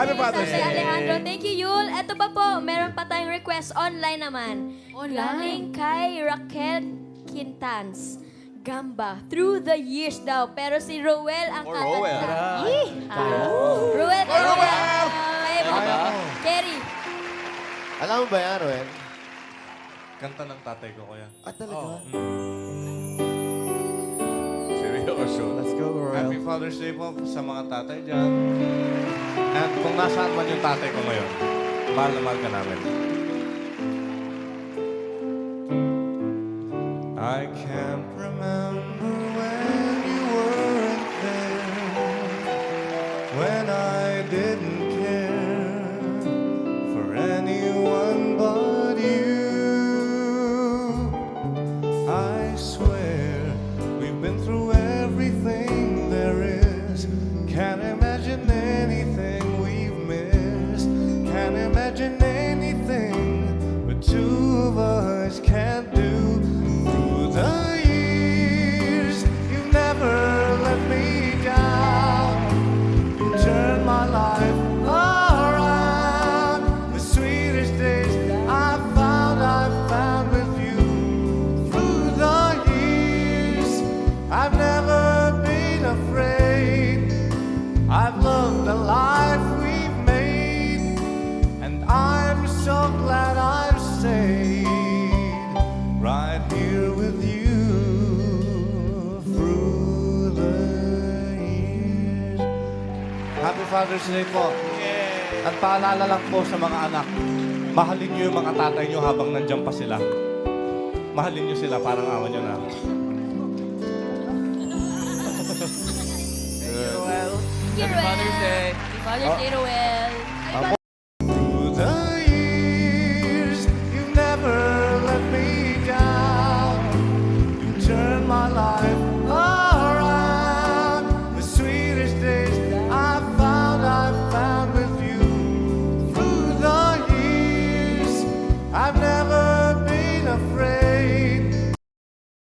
Happy Father's Tatay Day. Alejandro. Thank you, Yul. Ito pa po, meron pa tayong request online naman. Galing kay Raquel Quintans. Gamba, through the years daw. Pero si Roel ang kakanta. Roel! Kerry. Alam mo ba yan, Roel? Kanta ng tatay ko, kuya. Ah, talaga? Seryoso. Let's go, Happy Roel. Father's Day po sa mga tatay dyan. At kung nasaan man yung tatay ko ngayon, mahal na mahal ka namin. I can't remember when you weren't there, when I didn't care for anyone but you. I swear we've been through everything there is. Can't imagine anything we've missed. Can't imagine anything the two of us can't do. Through the years, you've never let me down. You turned my life around. The sweetest days I found with you. Through the years, I've never been afraid. I've loved the life we've made, and I'm so glad I've stayed right here with you through the years. Happy Father's Day po. At paalala lang po sa mga anak, mahalin niyo yung mga tatay niyo habang nandiyan pa sila. Mahalin niyo sila, parang awan niyo na. Thank you, Roel. Happy Father's Day, Roel.